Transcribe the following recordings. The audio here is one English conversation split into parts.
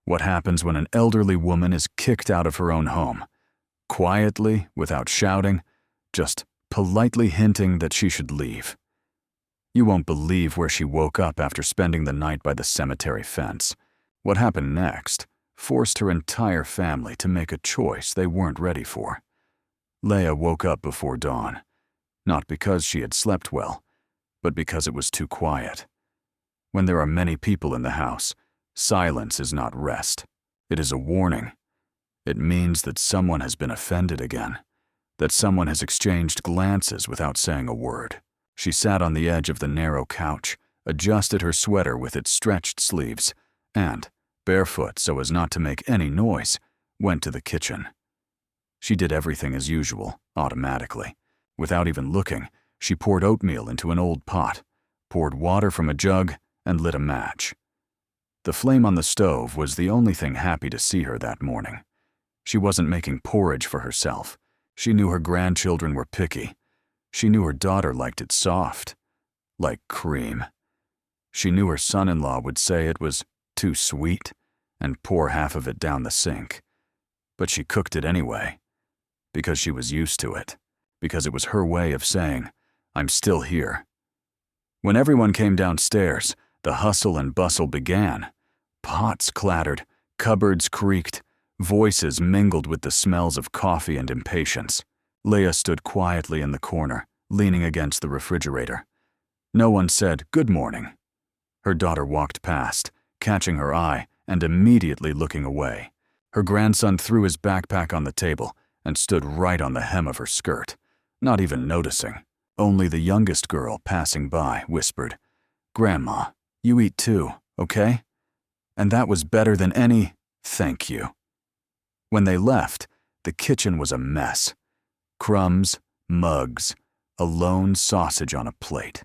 What happens when an elderly woman is kicked out of her own home? Quietly, without shouting, just politely hinting that she should leave. You won't believe where she woke up after spending the night by the cemetery fence. What happened next forced her entire family to make a choice they weren't ready for. Leah woke up before dawn, not because she had slept well, but because it was too quiet. When there are many people in the house, silence is not rest. It is a warning. It means that someone has been offended again, that someone has exchanged glances without saying a word. She sat on the edge of the narrow couch, adjusted her sweater with its stretched sleeves, and, barefoot so as not to make any noise, went to the kitchen. She did everything as usual, automatically. Without even looking, she poured oatmeal into an old pot, poured water from a jug, and lit a match. The flame on the stove was the only thing happy to see her that morning. She wasn't making porridge for herself. She knew her grandchildren were picky. She knew her daughter liked it soft, like cream. She knew her son-in-law would say it was too sweet and pour half of it down the sink. But she cooked it anyway, because she was used to it, because it was her way of saying, "I'm still here." When everyone came downstairs, the hustle and bustle began. Pots clattered, cupboards creaked, voices mingled with the smells of coffee and impatience. Leah stood quietly in the corner, leaning against the refrigerator. No one said, "Good morning." Her daughter walked past, catching her eye and immediately looking away. Her grandson threw his backpack on the table and stood right on the hem of her skirt, not even noticing. Only the youngest girl passing by whispered, "Grandma, you eat too, okay?" And that was better than any "thank you." When they left, the kitchen was a mess. Crumbs, mugs, a lone sausage on a plate.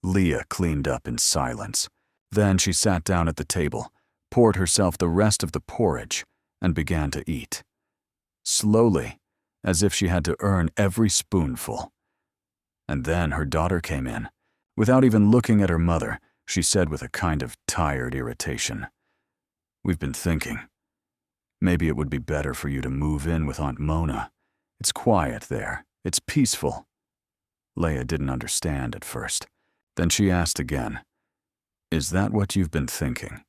Leah cleaned up in silence. Then she sat down at the table, poured herself the rest of the porridge, and began to eat. Slowly, as if she had to earn every spoonful. And then her daughter came in. Without even looking at her mother, she said with a kind of tired irritation, "We've been thinking. Maybe it would be better for you to move in with Aunt Mona. It's quiet there. It's peaceful." Leah didn't understand at first. Then she asked again, "Is that what you've been thinking?"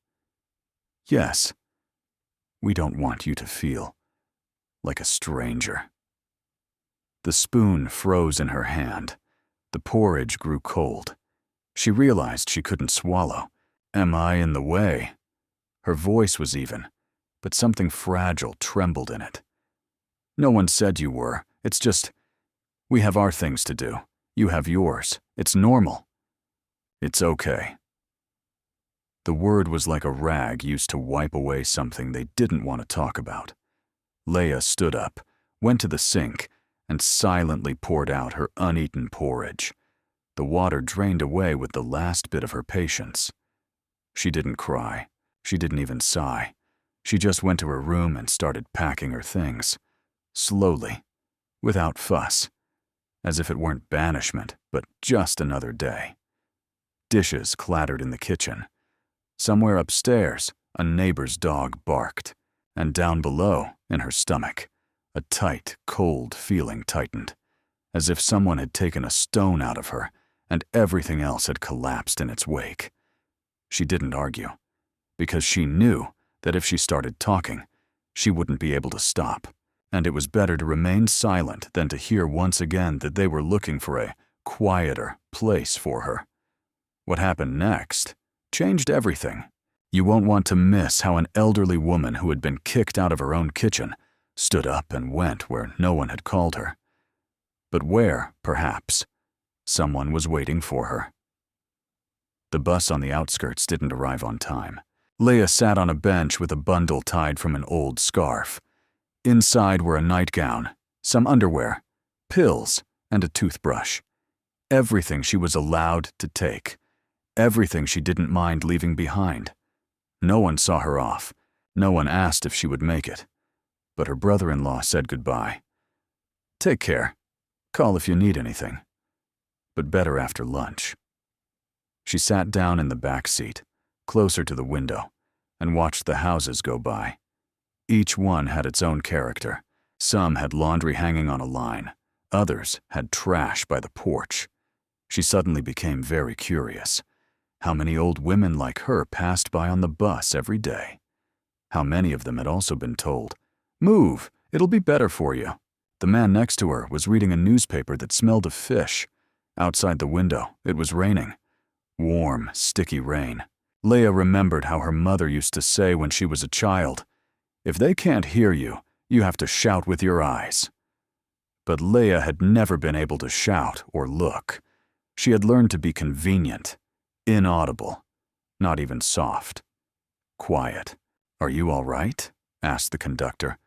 "Yes. We don't want you to feel like a stranger." The spoon froze in her hand. The porridge grew cold. She realized she couldn't swallow. "Am I in the way?" Her voice was even, but something fragile trembled in it. "No one said you were. It's just, we have our things to do. You have yours. It's normal." "It's okay." The word was like a rag used to wipe away something they didn't want to talk about. Leah stood up, went to the sink, and silently poured out her uneaten porridge. The water drained away with the last bit of her patience. She didn't cry. She didn't even sigh. She just went to her room and started packing her things. Slowly, without fuss, as if it weren't banishment, but just another day. Dishes clattered in the kitchen. Somewhere upstairs, a neighbor's dog barked, and down below, in her stomach, a tight, cold feeling tightened, as if someone had taken a stone out of her and everything else had collapsed in its wake. She didn't argue, because she knew that if she started talking, she wouldn't be able to stop, and it was better to remain silent than to hear once again that they were looking for a quieter place for her. What happened next changed everything. You won't want to miss how an elderly woman who had been kicked out of her own kitchen stood up and went where no one had called her. But where, perhaps, someone was waiting for her. The bus on the outskirts didn't arrive on time. Leah sat on a bench with a bundle tied from an old scarf. Inside were a nightgown, some underwear, pills, and a toothbrush. Everything she was allowed to take. Everything she didn't mind leaving behind. No one saw her off. No one asked if she would make it. But her brother-in-law said goodbye. "Take care. Call if you need anything. But better after lunch." She sat down in the back seat, closer to the window, and watched the houses go by. Each one had its own character. Some had laundry hanging on a line. Others had trash by the porch. She suddenly became very curious. How many old women like her passed by on the bus every day? How many of them had also been told, "Move, it'll be better for you." The man next to her was reading a newspaper that smelled of fish. Outside the window, it was raining. Warm, sticky rain. Leah remembered how her mother used to say when she was a child, "If they can't hear you, you have to shout with your eyes." But Leah had never been able to shout or look. She had learned to be convenient, inaudible, not even soft. Quiet. "Are you all right?" asked the conductor,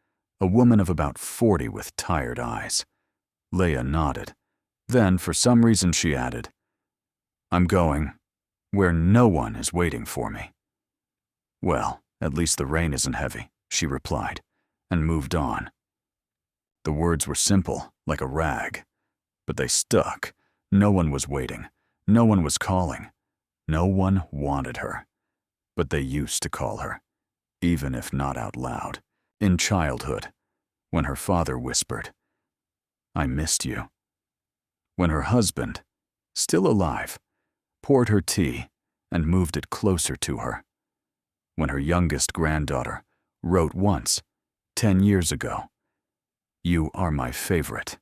a woman of about 40 with tired eyes. Leah nodded. Then, for some reason, she added, "I'm going where no one is waiting for me." "Well, at least the rain isn't heavy," she replied, and moved on. The words were simple, like a rag, but they stuck. No one was waiting. No one was calling. No one wanted her. But they used to call her, even if not out loud. In childhood, when her father whispered, "I missed you." When her husband, still alive, poured her tea and moved it closer to her. When her youngest granddaughter wrote once, 10 years ago, "You are my favorite."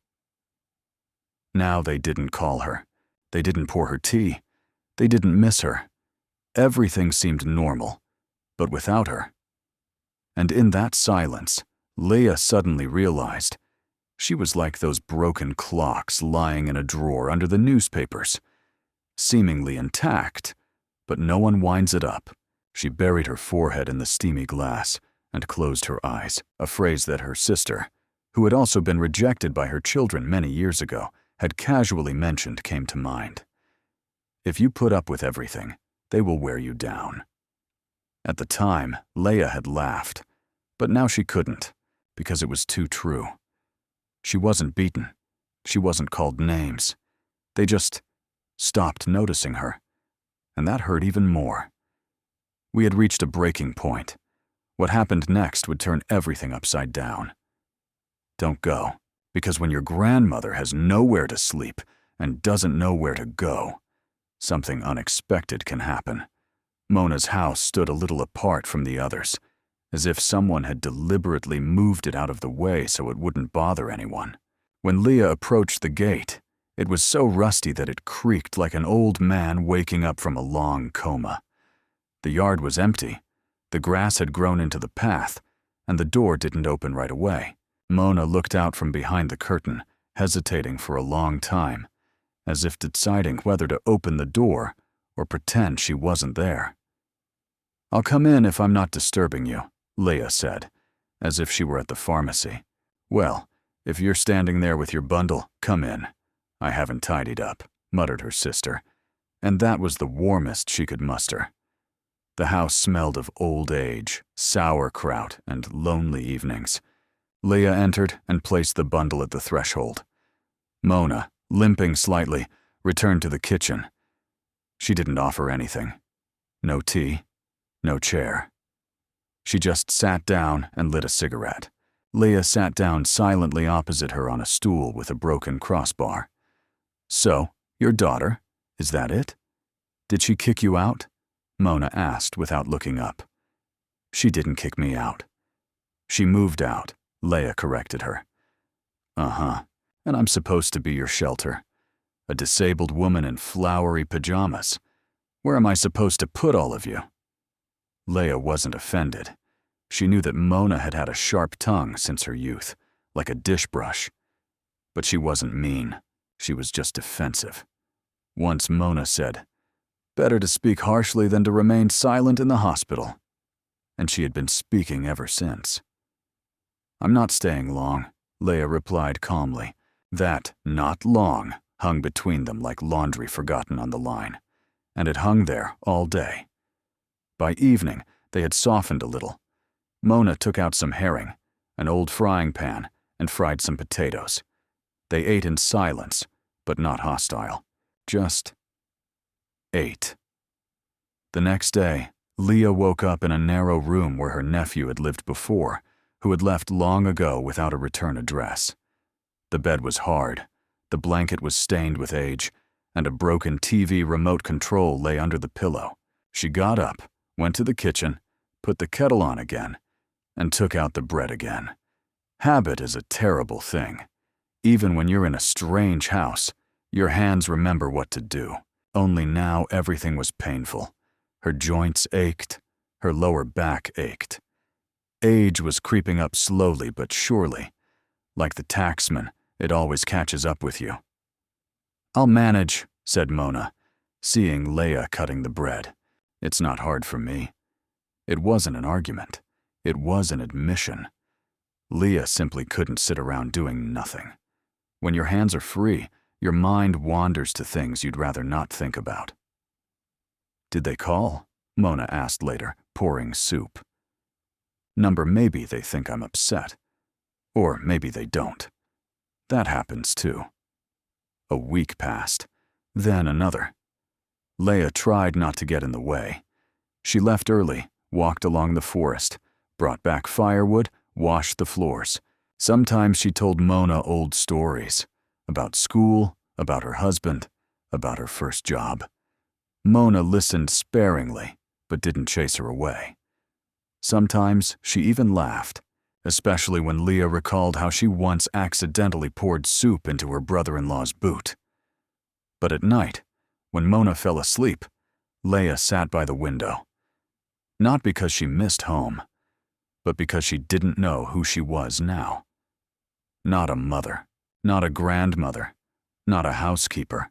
Now they didn't call her. They didn't pour her tea. They didn't miss her. Everything seemed normal, but without her. And in that silence, Leah suddenly realized she was like those broken clocks lying in a drawer under the newspapers, seemingly intact, but no one winds it up. She buried her forehead in the steamy glass and closed her eyes, a phrase that her sister, who had also been rejected by her children many years ago, had casually mentioned came to mind. If you put up with everything, they will wear you down. At the time, Leah had laughed, but now she couldn't, because it was too true. She wasn't beaten. She wasn't called names. They just stopped noticing her, and that hurt even more. We had reached a breaking point. What happened next would turn everything upside down. Don't go, because when your grandmother has nowhere to sleep and doesn't know where to go, something unexpected can happen. Mona's house stood a little apart from the others, as if someone had deliberately moved it out of the way so it wouldn't bother anyone. When Leah approached the gate, it was so rusty that it creaked like an old man waking up from a long coma. The yard was empty. The grass had grown into the path, and the door didn't open right away. Mona looked out from behind the curtain, hesitating for a long time, as if deciding whether to open the door or pretend she wasn't there. "I'll come in if I'm not disturbing you," Leah said, as if she were at the pharmacy. "Well, if you're standing there with your bundle, come in. I haven't tidied up," muttered her sister, and that was the warmest she could muster. The house smelled of old age, sauerkraut, and lonely evenings. Leah entered and placed the bundle at the threshold. Mona, limping slightly, returned to the kitchen. She didn't offer anything. No tea, no chair. She just sat down and lit a cigarette. Leah sat down silently opposite her on a stool with a broken crossbar. "So, your daughter, is that it? Did she kick you out?" Mona asked without looking up. "She didn't kick me out. She moved out," Leah corrected her. "Uh-huh, and I'm supposed to be your shelter. A disabled woman in flowery pajamas. Where am I supposed to put all of you?" Leah wasn't offended. She knew that Mona had had a sharp tongue since her youth, like a dish brush. But she wasn't mean. She was just defensive. Once Mona said, "Better to speak harshly than to remain silent in the hospital." And she had been speaking ever since. "I'm not staying long," Leah replied calmly. That "not long" hung between them like laundry forgotten on the line, and it hung there all day. By evening, they had softened a little. Mona took out some herring, an old frying pan, and fried some potatoes. They ate in silence, but not hostile. Just ate. The next day, Leah woke up in a narrow room where her nephew had lived before, who had left long ago without a return address. The bed was hard, the blanket was stained with age, and a broken TV remote control lay under the pillow. She got up, went to the kitchen, put the kettle on again, and took out the bread again. Habit is a terrible thing. Even when you're in a strange house, your hands remember what to do. Only now everything was painful. Her joints ached, her lower back ached. Age was creeping up slowly but surely. Like the taxman, it always catches up with you. "I'll manage," said Mona, seeing Leah cutting the bread. "It's not hard for me." It wasn't an argument. It was an admission. Leah simply couldn't sit around doing nothing. When your hands are free, your mind wanders to things you'd rather not think about. "Did they call?" Mona asked later, pouring soup. Number maybe they think I'm upset. Or maybe they don't. That happens too. A week passed, then another. Leah tried not to get in the way. She left early, walked along the forest, brought back firewood, washed the floors. Sometimes she told Mona old stories about school, about her husband, about her first job. Mona listened sparingly, but didn't chase her away. Sometimes she even laughed, especially when Leah recalled how she once accidentally poured soup into her brother-in-law's boot. But at night, when Mona fell asleep, Leah sat by the window. Not because she missed home, but because she didn't know who she was now. Not a mother, not a grandmother, not a housekeeper,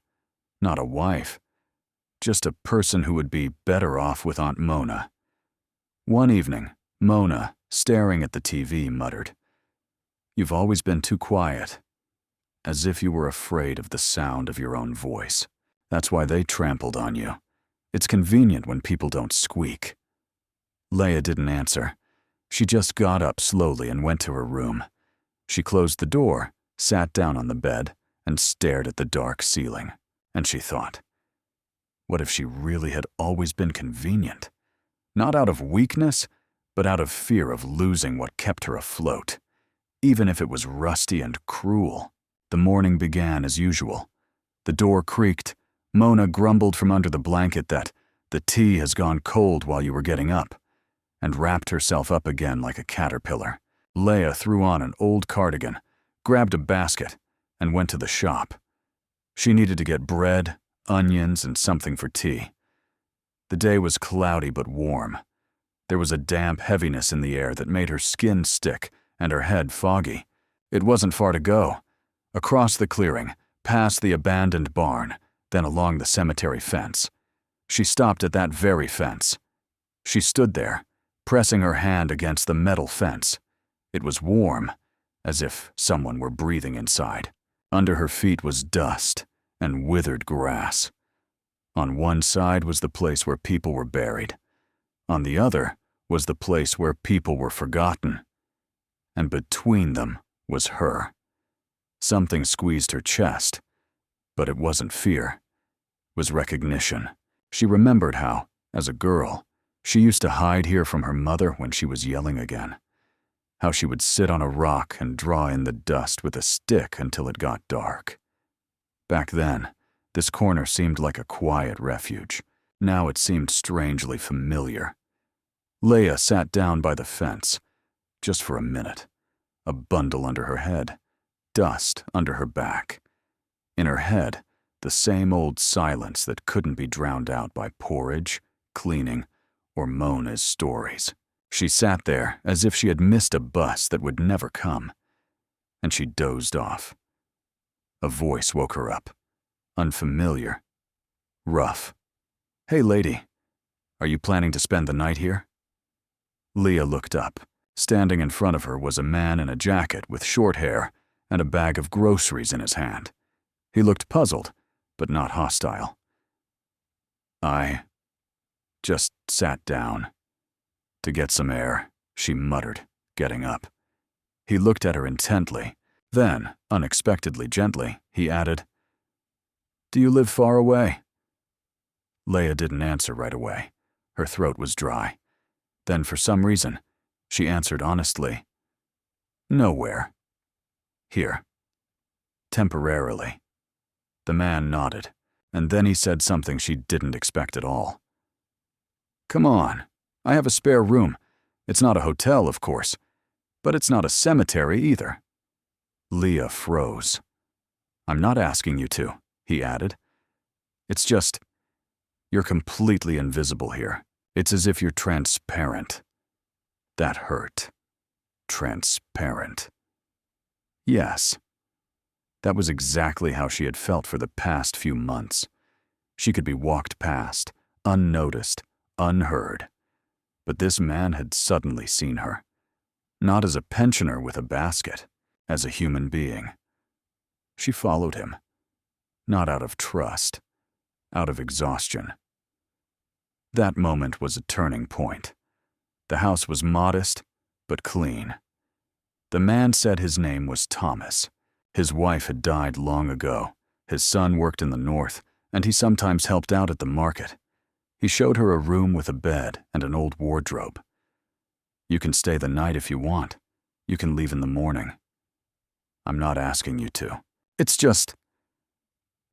not a wife, just a person who would be better off with Aunt Mona. One evening, Mona, staring at the TV, muttered, "You've always been too quiet," as if you were afraid of the sound of your own voice. That's why they trampled on you. It's convenient when people don't squeak. Leah didn't answer. She just got up slowly and went to her room. She closed the door, sat down on the bed, and stared at the dark ceiling. And she thought, what if she really had always been convenient? Not out of weakness, but out of fear of losing what kept her afloat, even if it was rusty and cruel. The morning began as usual. The door creaked. Mona grumbled from under the blanket that the tea has gone cold while you were getting up, and wrapped herself up again like a caterpillar. Leah threw on an old cardigan, grabbed a basket, and went to the shop. She needed to get bread, onions, and something for tea. The day was cloudy but warm. There was a damp heaviness in the air that made her skin stick and her head foggy. It wasn't far to go. Across the clearing, past the abandoned barn, then along the cemetery fence. She stopped at that very fence. She stood there, pressing her hand against the metal fence. It was warm, as if someone were breathing inside. Under her feet was dust and withered grass. On one side was the place where people were buried. On the other was the place where people were forgotten. And between them was her. Something squeezed her chest, but it wasn't fear. It was recognition. She remembered how, as a girl, she used to hide here from her mother when she was yelling again. How she would sit on a rock and draw in the dust with a stick until it got dark. Back then, this corner seemed like a quiet refuge. Now it seemed strangely familiar. Leah sat down by the fence, just for a minute, a bundle under her head, dust under her back. In her head, the same old silence that couldn't be drowned out by porridge, cleaning, or Mona's stories. She sat there as if she had missed a bus that would never come, and she dozed off. A voice woke her up, unfamiliar, rough. "Hey, lady, are you planning to spend the night here?" Leah looked up. Standing in front of her was a man in a jacket with short hair and a bag of groceries in his hand. He looked puzzled, but not hostile. "I just sat down to get some air," she muttered, getting up. He looked at her intently. Then, unexpectedly gently, he added, "Do you live far away?" Leah didn't answer right away. Her throat was dry. Then, for some reason, she answered honestly, "Nowhere. Here. Temporarily." The man nodded, and then he said something she didn't expect at all. "Come on. I have a spare room. It's not a hotel, of course, but it's not a cemetery either." Leah froze. "I'm not asking you to," he added. "It's just, you're completely invisible here. It's as if you're transparent." That hurt. Transparent. Yes. That was exactly how she had felt for the past few months. She could be walked past, unnoticed, unheard. But this man had suddenly seen her. Not as a pensioner with a basket, as a human being. She followed him. Not out of trust, out of exhaustion. That moment was a turning point. The house was modest, but clean. The man said his name was Thomas. His wife had died long ago. His son worked in the north, and he sometimes helped out at the market. He showed her a room with a bed and an old wardrobe. "You can stay the night if you want. You can leave in the morning." "I'm not asking you to. It's just,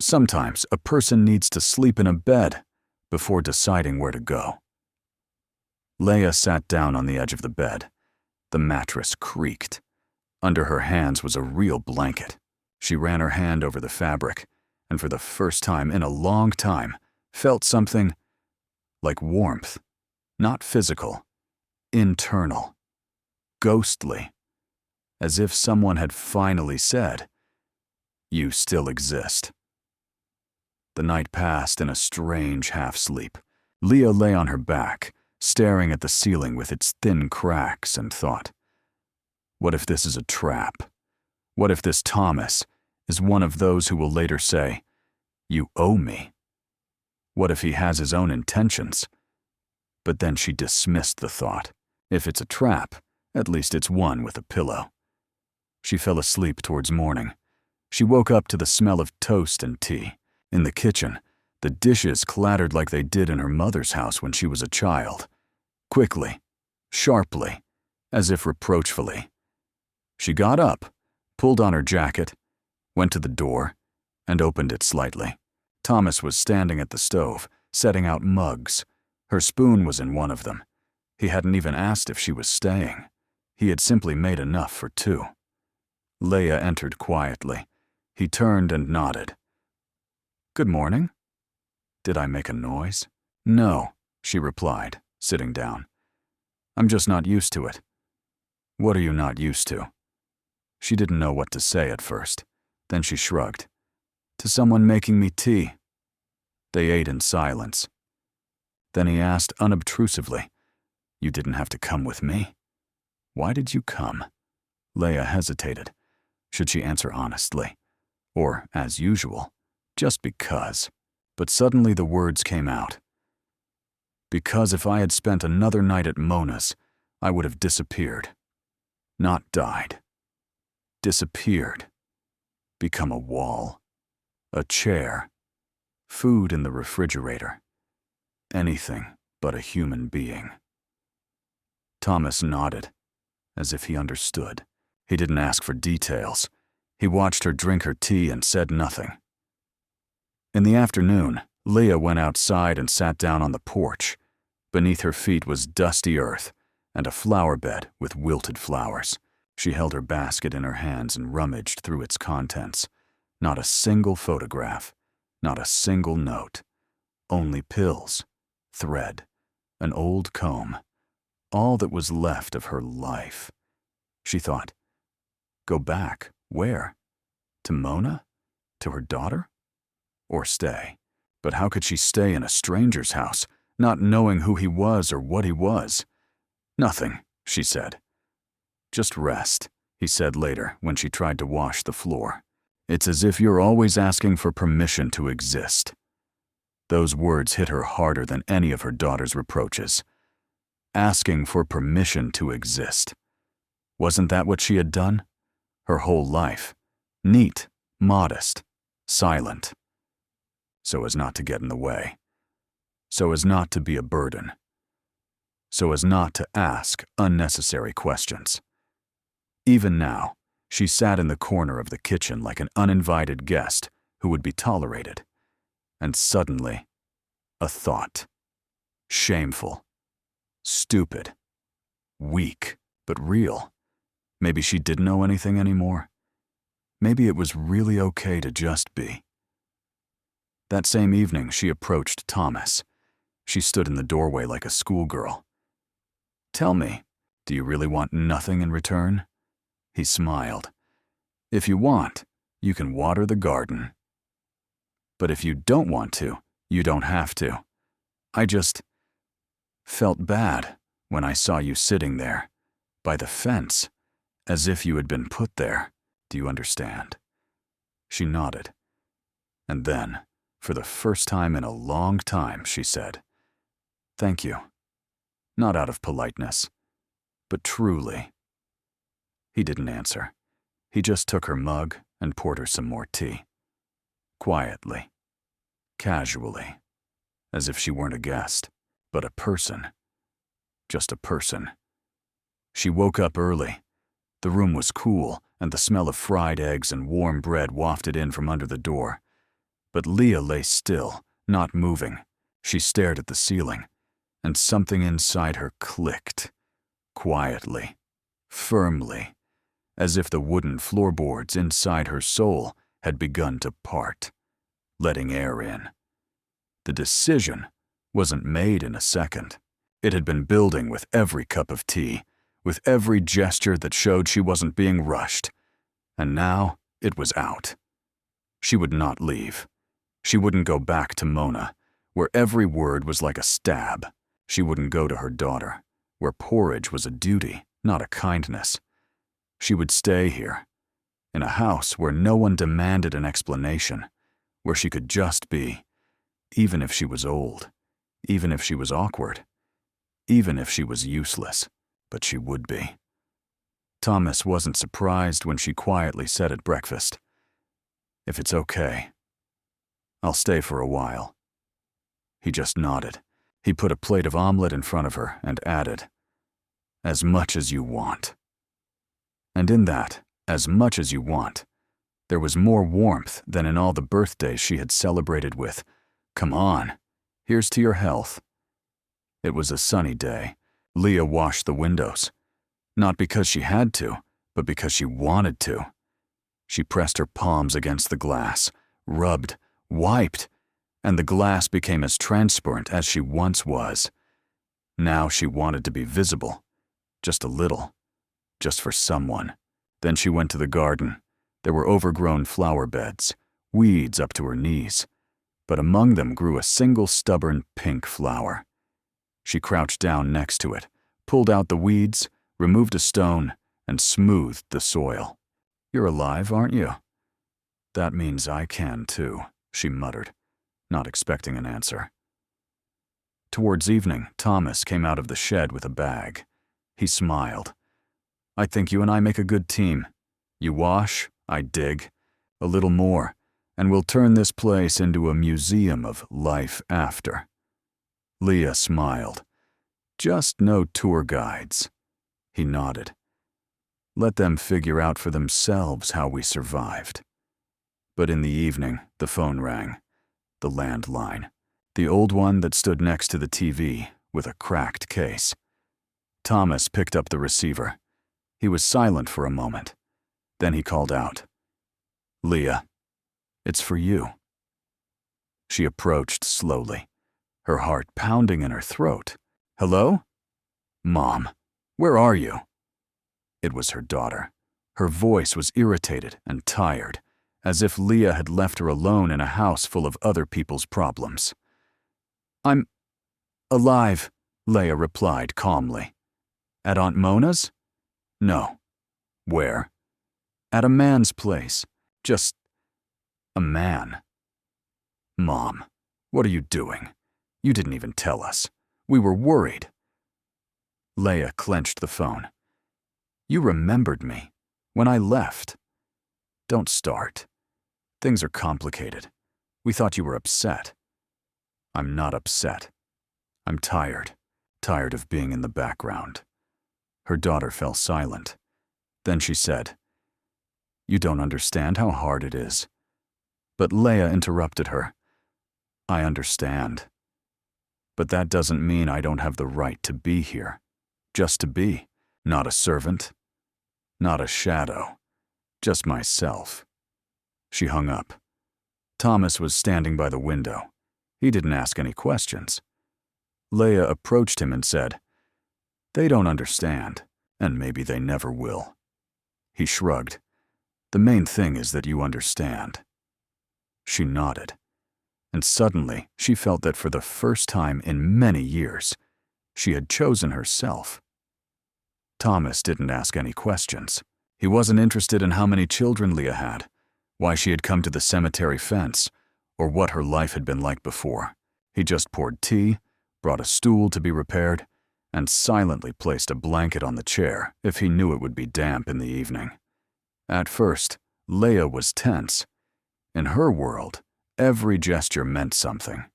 sometimes a person needs to sleep in a bed before deciding where to go." Leah sat down on the edge of the bed. The mattress creaked. Under her hands was a real blanket. She ran her hand over the fabric, and for the first time in a long time, felt something like warmth. Not physical, internal, ghostly, as if someone had finally said, "You still exist." The night passed in a strange half-sleep. Leah lay on her back, staring at the ceiling with its thin cracks, and thought, what if this is a trap? What if this Thomas is one of those who will later say, "You owe me"? What if he has his own intentions? But then she dismissed the thought. If it's a trap, at least it's one with a pillow. She fell asleep towards morning. She woke up to the smell of toast and tea. In the kitchen, the dishes clattered like they did in her mother's house when she was a child. Quickly, sharply, as if reproachfully. She got up, pulled on her jacket, went to the door, and opened it slightly. Thomas was standing at the stove, setting out mugs. Her spoon was in one of them. He hadn't even asked if she was staying. He had simply made enough for two. Leah entered quietly. He turned and nodded. "Good morning." "Did I make a noise?" "No," she replied, sitting down. "I'm just not used to it." "What are you not used to?" She didn't know what to say at first. Then she shrugged. "To someone making me tea." They ate in silence. Then he asked unobtrusively, "You didn't have to come with me?" "Why did you come?" Leah hesitated. Should she answer honestly? Or, as usual, just because? But suddenly the words came out. "Because if I had spent another night at Mona's, I would have disappeared. Not died. Disappeared. Become a wall. A chair. Food in the refrigerator. Anything but a human being." Thomas nodded, as if he understood. He didn't ask for details. He watched her drink her tea and said nothing. In the afternoon, Leah went outside and sat down on the porch. Beneath her feet was dusty earth and a flower bed with wilted flowers. She held her basket in her hands and rummaged through its contents. Not a single photograph, not a single note. Only pills, thread, an old comb. All that was left of her life. She thought, go back, where? To Mona? To her daughter? Or stay? But how could she stay in a stranger's house, not knowing who he was or what he was? "Nothing," she said. "Just rest," he said later when she tried to wash the floor. "It's as if you're always asking for permission to exist." Those words hit her harder than any of her daughter's reproaches. Asking for permission to exist. Wasn't that what she had done? Her whole life. Neat, modest, silent. So as not to get in the way. So as not to be a burden. so as not to ask unnecessary questions. Even now, she sat in the corner of the kitchen like an uninvited guest who would be tolerated. And suddenly, a thought. Shameful. Stupid. Weak, but real. Maybe she didn't know anything anymore. Maybe it was really okay to just be. That same evening, she approached Thomas. She stood in the doorway like a schoolgirl. "Tell me, do you really want nothing in return?" He smiled. "If you want, you can water the garden. But if you don't want to, you don't have to. I just felt bad when I saw you sitting there, by the fence, as if you had been put there. Do you understand?" She nodded. And then, for the first time in a long time, she said, "Thank you." Not out of politeness, but truly. He didn't answer. He just took her mug and poured her some more tea. Quietly. Casually. As if she weren't a guest, but a person. Just a person. She woke up early. The room was cool, and the smell of fried eggs and warm bread wafted in from under the door. But Leah lay still, not moving. She stared at the ceiling, and something inside her clicked. Quietly. Firmly. As if the wooden floorboards inside her soul had begun to part, letting air in. The decision wasn't made in a second. It had been building with every cup of tea, with every gesture that showed she wasn't being rushed. And now it was out. She would not leave. She wouldn't go back to Mona, where every word was like a stab. She wouldn't go to her daughter, where porridge was a duty, not a kindness. She would stay here, in a house where no one demanded an explanation, where she could just be, even if she was old, even if she was awkward, even if she was useless, but she would be. Thomas wasn't surprised when she quietly said at breakfast, "If it's okay, I'll stay for a while." He just nodded. He put a plate of omelet in front of her and added, "As much as you want." And in that, as much as you want, there was more warmth than in all the birthdays she had celebrated with, "Come on, here's to your health." It was a sunny day. Leah washed the windows. Not because she had to, but because she wanted to. She pressed her palms against the glass, rubbed, wiped, and the glass became as transparent as she once was. Now she wanted to be visible, just a little, just for someone. Then she went to the garden. There were overgrown flower beds, weeds up to her knees, but among them grew a single stubborn pink flower. She crouched down next to it, pulled out the weeds, removed a stone, and smoothed the soil. "You're alive, aren't you?" "That means I can too," she muttered, not expecting an answer. Towards evening, Thomas came out of the shed with a bag. He smiled. "I think you and I make a good team. You wash, I dig. A little more, and we'll turn this place into a museum of life after." Leah smiled. "Just no tour guides." He nodded. "Let them figure out for themselves how we survived." But in the evening, the phone rang. The landline. The old one that stood next to the TV, with a cracked case. Thomas picked up the receiver. He was silent for a moment. Then he called out, "Leah, it's for you." She approached slowly, her heart pounding in her throat. "Hello? Mom, where are you?" It was her daughter. Her voice was irritated and tired, as if Leah had left her alone in a house full of other people's problems. "I'm alive," Leah replied calmly. "At Aunt Mona's?" "No." "Where?" "At a man's place. Just a man." "Mom, what are you doing? You didn't even tell us. We were worried." Leah clenched the phone. "You remembered me. When I left." "Don't start. Things are complicated. We thought you were upset." "I'm not upset. I'm tired. tired of being in the background. Her daughter fell silent. Then she said, "You don't understand how hard it is." But Leah interrupted her. "I understand. But that doesn't mean I don't have the right to be here. Just to be. Not a servant. Not a shadow. Just myself." She hung up. Thomas was standing by the window. He didn't ask any questions. Leah approached him and said, "They don't understand, and maybe they never will." He shrugged. "The main thing is that you understand." She nodded, and suddenly she felt that for the first time in many years, she had chosen herself. Thomas didn't ask any questions. He wasn't interested in how many children Leah had, why she had come to the cemetery fence, or what her life had been like before. He just poured tea, brought a stool to be repaired, and silently placed a blanket on the chair if he knew it would be damp in the evening. At first, Leah was tense. In her world, every gesture meant something.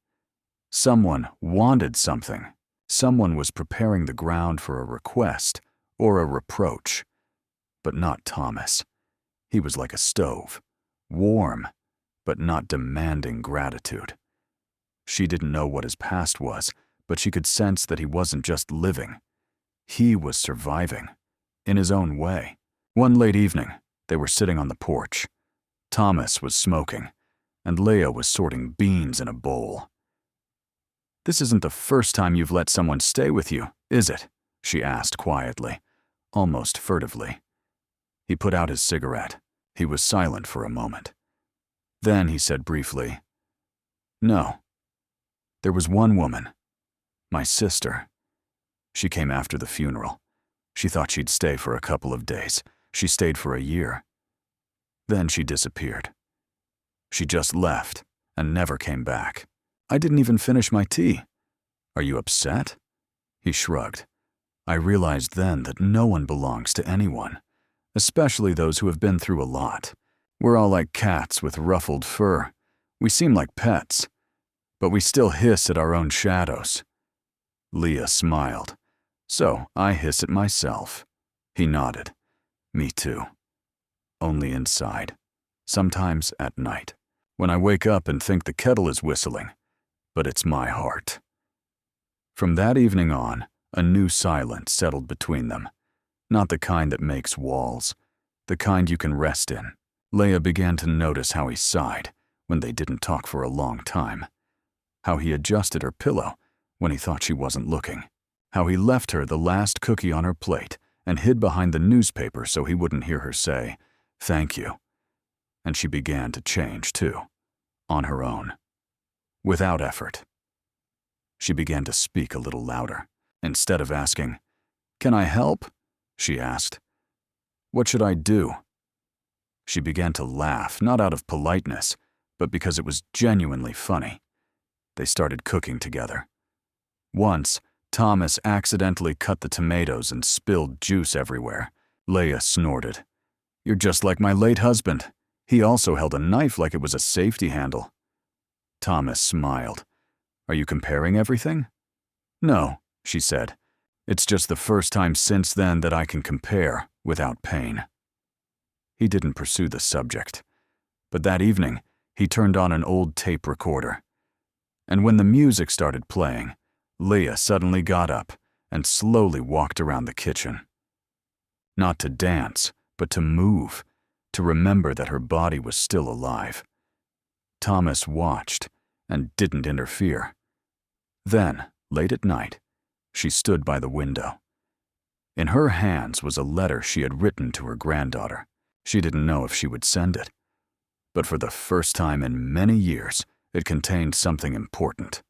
Someone wanted something. Someone was preparing the ground for a request or a reproach. But not Thomas. He was like a stove, warm, but not demanding gratitude. She didn't know what his past was, but she could sense that he wasn't just living. He was surviving, in his own way. One late evening, they were sitting on the porch. Thomas was smoking, and Leah was sorting beans in a bowl. "This isn't the first time you've let someone stay with you, is it?" she asked quietly, almost furtively. He put out his cigarette. He was silent for a moment. Then he said briefly, "No. There was one woman. My sister. She came after the funeral. She thought she'd stay for a couple of days. She stayed for a year. Then she disappeared. She just left and never came back. I didn't even finish my tea. Are you upset?" He shrugged. I realized then that no one belongs to anyone, especially those who have been through a lot. We're all like cats with ruffled fur. We seem like pets, but we still hiss at our own shadows. Leah smiled. "So I hiss at myself." He nodded. "Me too. Only inside. Sometimes at night, when I wake up and think the kettle is whistling, but it's my heart." From that evening on, a new silence settled between them. Not the kind that makes walls, the kind you can rest in. Leah began to notice how he sighed when they didn't talk for a long time, how he adjusted her pillow when he thought she wasn't looking, how he left her the last cookie on her plate and hid behind the newspaper so he wouldn't hear her say, "Thank you." And she began to change, too, on her own, without effort. She began to speak a little louder. Instead of asking, "Can I help?" she asked, "What should I do?" She began to laugh, not out of politeness, but because it was genuinely funny. They started cooking together. Once, Thomas accidentally cut the tomatoes and spilled juice everywhere. Leah snorted. "You're just like my late husband. He also held a knife like it was a safety handle." Thomas smiled. "Are you comparing everything?" "No," she said. "It's just the first time since then that I can compare without pain." He didn't pursue the subject, but that evening he turned on an old tape recorder. And when the music started playing, Leah suddenly got up and slowly walked around the kitchen. Not to dance, but to move, to remember that her body was still alive. Thomas watched and didn't interfere. Then, late at night, she stood by the window. In her hands was a letter she had written to her granddaughter. She didn't know if she would send it, but for the first time in many years, it contained something important.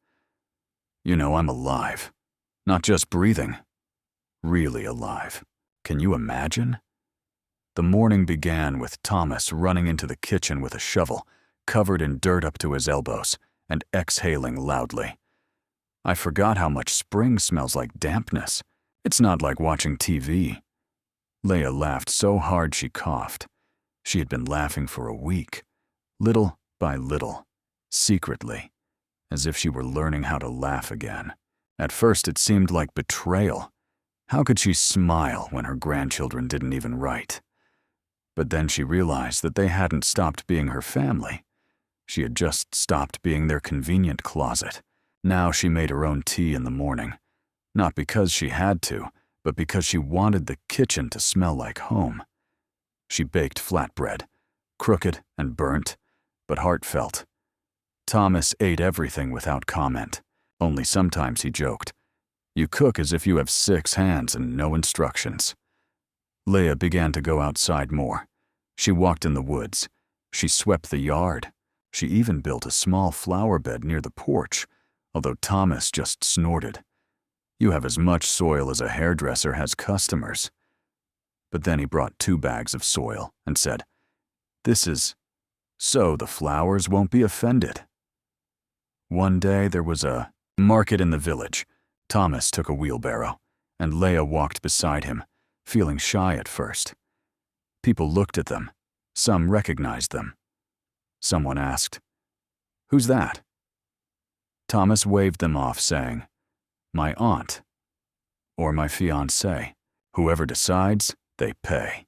"You know, I'm alive. Not just breathing. Really alive. Can you imagine?" The morning began with Thomas running into the kitchen with a shovel, covered in dirt up to his elbows, and exhaling loudly. "I forgot how much spring smells like dampness. It's not like watching TV." Leah laughed so hard she coughed. She had been laughing for a week, little by little, secretly, as if she were learning how to laugh again. At first it seemed like betrayal. How could she smile when her grandchildren didn't even write? But then she realized that they hadn't stopped being her family. She had just stopped being their convenient closet. Now she made her own tea in the morning, not because she had to, but because she wanted the kitchen to smell like home. She baked flatbread, crooked and burnt, but heartfelt. Thomas ate everything without comment, only sometimes he joked, "You cook as if you have 6 hands and no instructions." Leah began to go outside more. She walked in the woods. She swept the yard. She even built a small flower bed near the porch, although Thomas just snorted. "You have as much soil as a hairdresser has customers." But then he brought 2 bags of soil and said, "This is so the flowers won't be offended." One day there was a market in the village. Thomas took a wheelbarrow, and Leah walked beside him, feeling shy at first. People looked at them. Some recognized them. Someone asked, "Who's that?" Thomas waved them off, saying, "My aunt, or my fiancée. Whoever decides, they pay."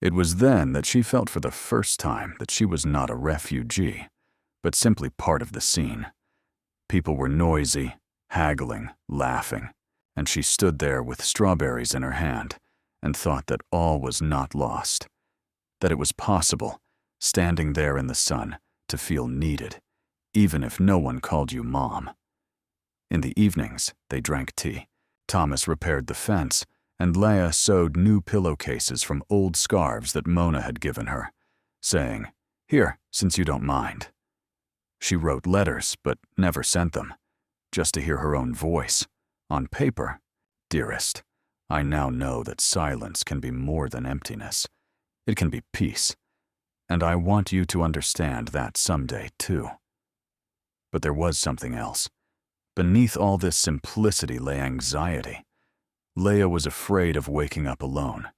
It was then that she felt for the first time that she was not a refugee, but simply part of the scene. People were noisy, haggling, laughing, and she stood there with strawberries in her hand and thought that all was not lost, that it was possible, standing there in the sun, to feel needed, even if no one called you Mom. In the evenings, they drank tea. Thomas repaired the fence, and Leah sewed new pillowcases from old scarves that Mona had given her, saying, "Here, since you don't mind." She wrote letters, but never sent them, just to hear her own voice, on paper. "Dearest, I now know that silence can be more than emptiness. It can be peace, and I want you to understand that someday, too." But there was something else. Beneath all this simplicity lay anxiety. Leah was afraid of waking up alone.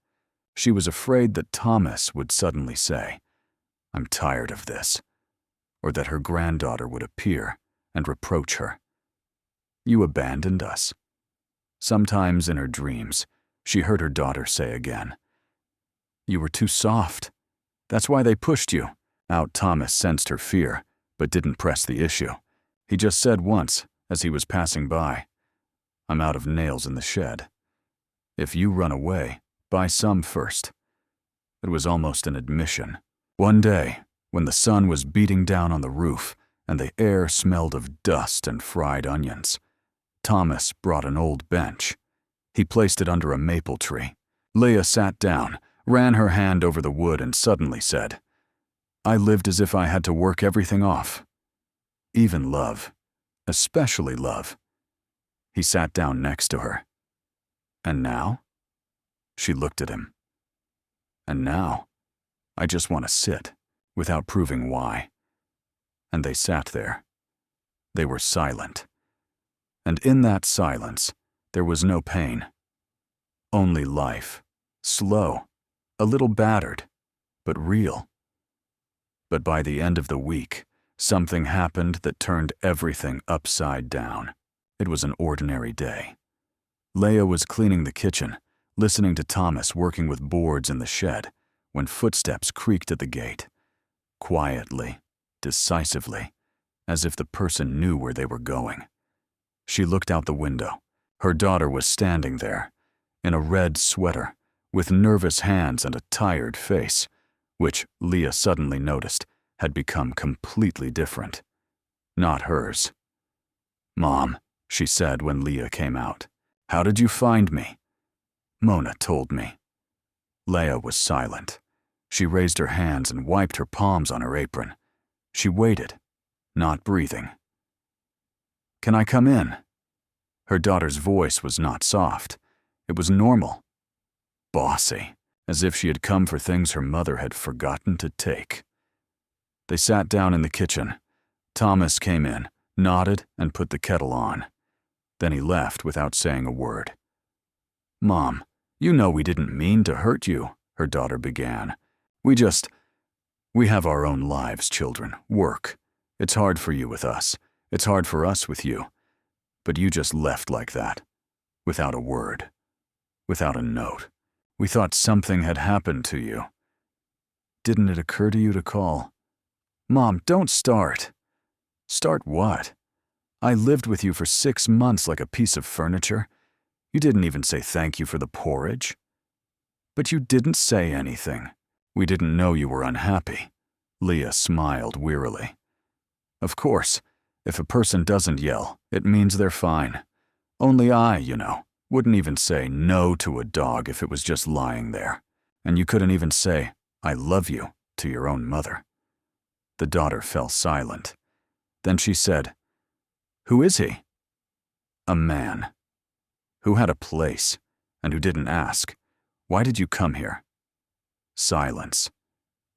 She was afraid that Thomas would suddenly say, "I'm tired of this," or that her granddaughter would appear and reproach her. "You abandoned us." Sometimes in her dreams, she heard her daughter say again, "You were too soft. That's why they pushed you." Out Thomas sensed her fear, but didn't press the issue. He just said once, as he was passing by, "I'm out of nails in the shed. If you run away, buy some first." It was almost an admission. One day, when the sun was beating down on the roof and the air smelled of dust and fried onions, Thomas brought an old bench. He placed it under a maple tree. Leah sat down, ran her hand over the wood, and suddenly said, "I lived as if I had to work everything off. Even love. Especially love." He sat down next to her. "And now?" She looked at him. "And now, I just want to sit, without proving why." And they sat there. They were silent. And in that silence, there was no pain. Only life. Slow, a little battered, but real. But by the end of the week, something happened that turned everything upside down. It was an ordinary day. Leah was cleaning the kitchen, listening to Thomas working with boards in the shed, when footsteps creaked at the gate. Quietly, decisively, as if the person knew where they were going. She looked out the window. Her daughter was standing there, in a red sweater, with nervous hands and a tired face, which Leah suddenly noticed had become completely different. Not hers. "Mom," she said when Leah came out, "how did you find me?" "Mona told me." Leah was silent. She raised her hands and wiped her palms on her apron. She waited, not breathing. "Can I come in?" Her daughter's voice was not soft. It was normal. Bossy, as if she had come for things her mother had forgotten to take. They sat down in the kitchen. Thomas came in, nodded, and put the kettle on. Then he left without saying a word. "Mom, you know we didn't mean to hurt you," her daughter began. We have our own lives, children, work. It's hard for you with us. It's hard for us with you. But you just left like that, without a word, without a note. We thought something had happened to you. Didn't it occur to you to call? Mom, don't start. Start what? I lived with you for 6 months like a piece of furniture. You didn't even say thank you for the porridge. But you didn't say anything. We didn't know you were unhappy. Leah smiled wearily. Of course, if a person doesn't yell, it means they're fine. Only I, wouldn't even say no to a dog if it was just lying there. And you couldn't even say, I love you, to your own mother. The daughter fell silent. Then she said, Who is he? A man. Who had a place, and who didn't ask, Why did you come here? Silence.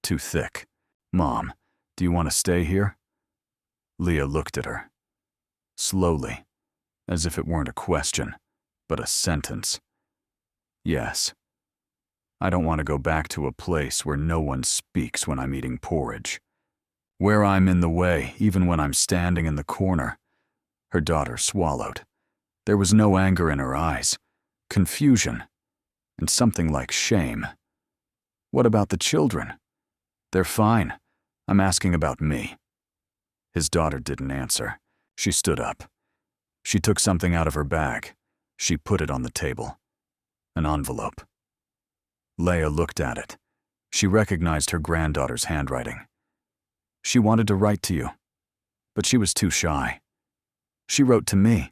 Too thick. Mom, do you want to stay here? Leah looked at her. Slowly, as if it weren't a question, but a sentence. Yes. I don't want to go back to a place where no one speaks when I'm eating porridge. Where I'm in the way, even when I'm standing in the corner. Her daughter swallowed. There was no anger in her eyes, confusion, and something like shame. What about the children? They're fine. I'm asking about me. His daughter didn't answer. She stood up. She took something out of her bag. She put it on the table. An envelope. Leah looked at it. She recognized her granddaughter's handwriting. She wanted to write to you, but she was too shy. She wrote to me,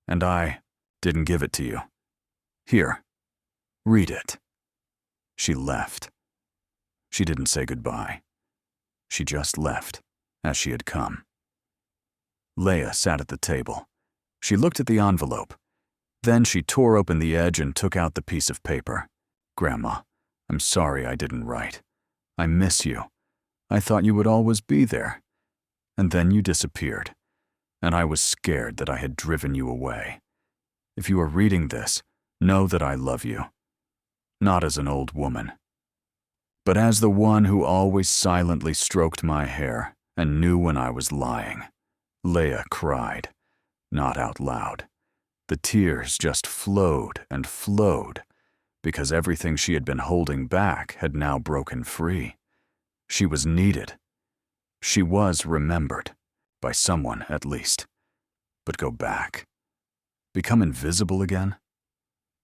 and I didn't give it to you. Here, read it. She left. She didn't say goodbye. She just left, as she had come. Leah sat at the table. She looked at the envelope. Then she tore open the edge and took out the piece of paper. Grandma, I'm sorry I didn't write. I miss you. I thought you would always be there. And then you disappeared. And I was scared that I had driven you away. If you are reading this, know that I love you. Not as an old woman, but as the one who always silently stroked my hair and knew when I was lying. Leah cried, not out loud. The tears just flowed and flowed, because everything she had been holding back had now broken free. She was needed. She was remembered, by someone at least. But go back? Become invisible again?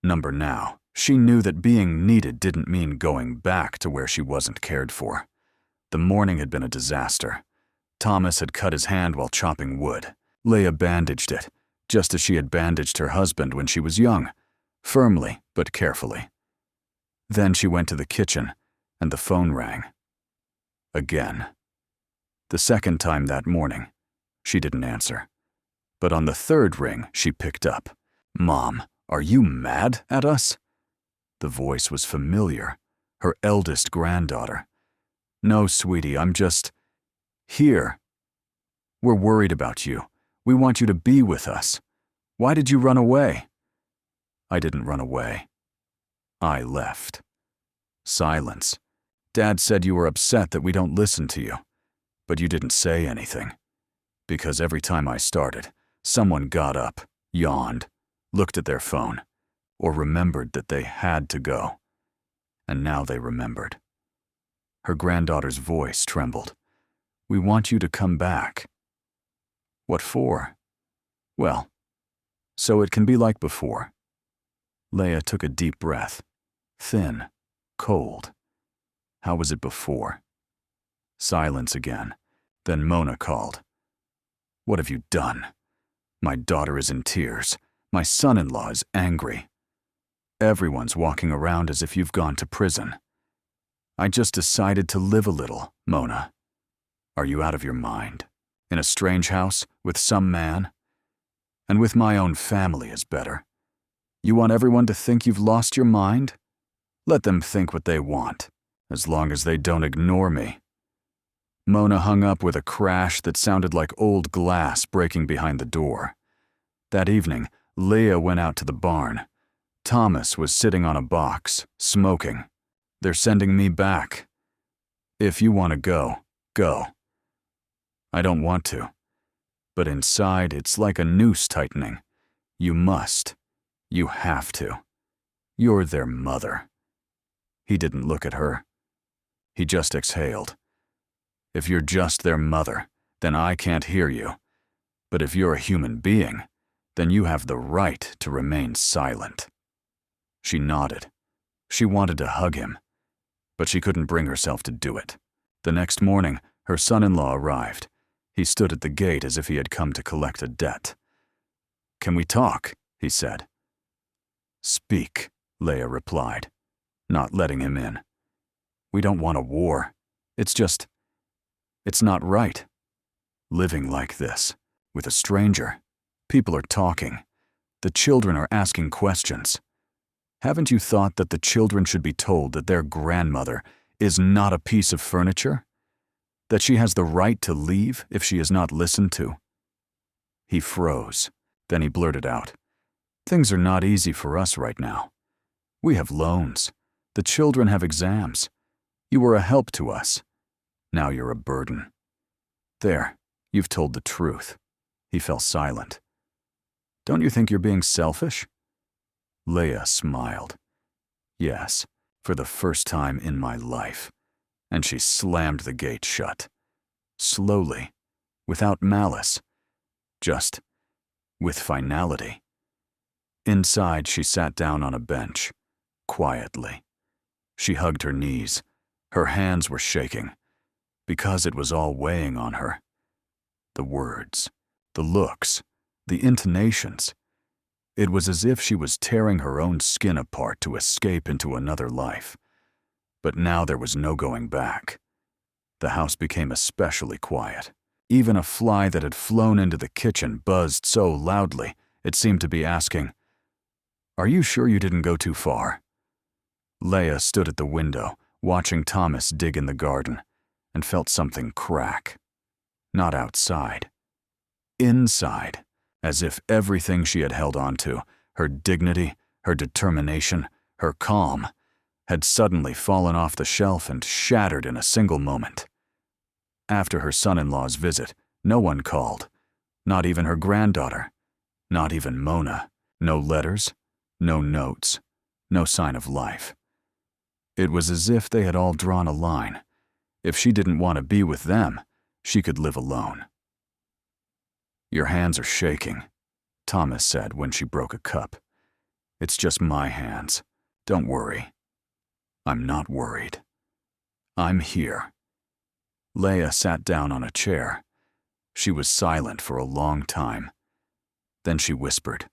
Number now, she knew that being needed didn't mean going back to where she wasn't cared for. The morning had been a disaster. Thomas had cut his hand while chopping wood. Leah bandaged it, just as she had bandaged her husband when she was young, firmly but carefully. Then she went to the kitchen, and the phone rang. Again. The second time that morning, she didn't answer. But on the third ring, she picked up. Mom, are you mad at us? The voice was familiar, her eldest granddaughter. No, sweetie, I'm just here. We're worried about you. We want you to be with us. Why did you run away? I didn't run away. I left. Silence. Dad said you were upset that we don't listen to you, but you didn't say anything. Because every time I started, someone got up, yawned, looked at their phone, or remembered that they had to go. And now they remembered. Her granddaughter's voice trembled. We want you to come back. What for? Well, so it can be like before. Leah took a deep breath. Thin, cold. How was it before? Silence again. Then Mona called. What have you done? My daughter is in tears. My son-in-law is angry. Everyone's walking around as if you've gone to prison. I just decided to live a little, Mona. Are you out of your mind? In a strange house with some man? And with my own family is better. You want everyone to think you've lost your mind? Let them think what they want, as long as they don't ignore me. Mona hung up with a crash that sounded like old glass breaking behind the door. That evening, Leah went out to the barn. Thomas was sitting on a box, smoking. They're sending me back. If you want to go, go. I don't want to. but inside it's like a noose tightening. You must. You have to. You're their mother. He didn't look at her. He just exhaled. If you're just their mother, then I can't hear you. But if you're a human being, then you have the right to remain silent. She nodded. She wanted to hug him, but she couldn't bring herself to do it. The next morning, her son-in-law arrived. He stood at the gate as if he had come to collect a debt. "Can we talk?" he said. "Speak," Leah replied, not letting him in. "We don't want a war. It's not right. Living like this, with a stranger. People are talking. The children are asking questions. Haven't you thought that the children should be told that their grandmother is not a piece of furniture? That she has the right to leave if she is not listened to?" He froze. Then he blurted out, "Things are not easy for us right now. We have loans. The children have exams. You were a help to us. Now you're a burden." "There, you've told the truth." He fell silent. "Don't you think you're being selfish?" Leah smiled. "Yes, for the first time in my life." And she slammed the gate shut. Slowly, without malice, just with finality. Inside, she sat down on a bench, quietly. She hugged her knees. Her hands were shaking, because it was all weighing on her. The words, the looks, the intonations. It was as if she was tearing her own skin apart to escape into another life. But now there was no going back. The house became especially quiet. Even a fly that had flown into the kitchen buzzed so loudly, it seemed to be asking, "Are you sure you didn't go too far?" Leah stood at the window, watching Thomas dig in the garden, and felt something crack. Not outside. Inside, as if everything she had held on to, her dignity, her determination, her calm, had suddenly fallen off the shelf and shattered in a single moment. After her son-in-law's visit, no one called. Not even her granddaughter. Not even Mona. No letters, no notes, no sign of life. It was as if they had all drawn a line. If she didn't want to be with them, she could live alone. "Your hands are shaking," Thomas said when she broke a cup. "It's just my hands. Don't worry." "I'm not worried. I'm here." Leah sat down on a chair. She was silent for a long time. Then she whispered,